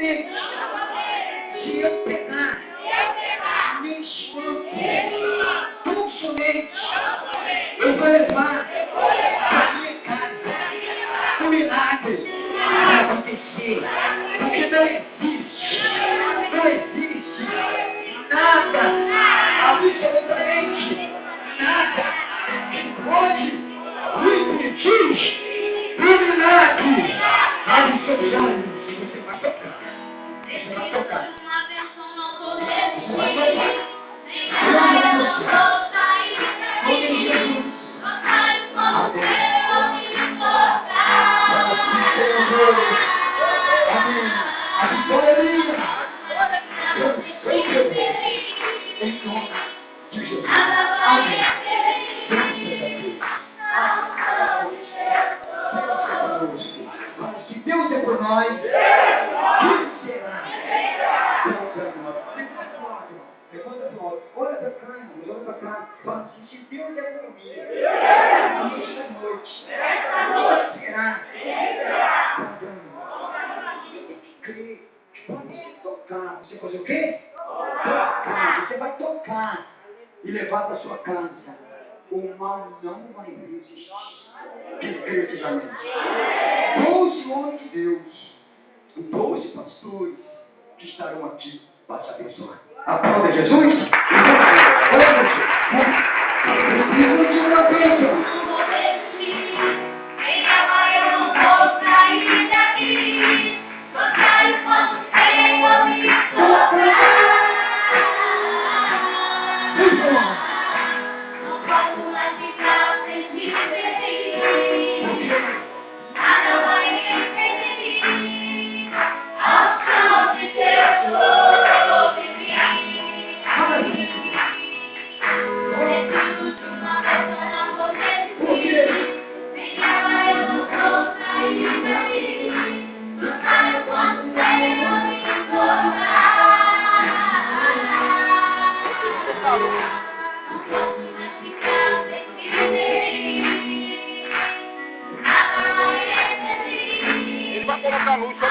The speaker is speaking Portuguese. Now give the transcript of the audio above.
potente. Se eu pegar nesse manto tão somente, eu vou levar para minha casa um milagre vai acontecer. Porque não existe nada, absolutamente nada que pode me impedir do milagre. Abre seus olhos e você vai tocar. Você vai tocar. Você vai tocar. A vitória é minha. Eu sei que eu tenho. Em nome de Jesus. Amém. Se Deus é por nós, quem será? Levanta pro alto. Olha pra cá, irmãos. Olha pra cá. Fala assim, se Deus é por mim, nesta noite, quem será? Crer. Para você tocar, você fazer o quê? Tocar. Você vai tocar e levar para sua casa. O mal não vai resistir. Quem crê diz amém. 12 homens de Deus, 12 pastores que estarão aqui para te abençoar. Aplauda Jesus. Preciso de uma bênção. Ele vai colocar a luz só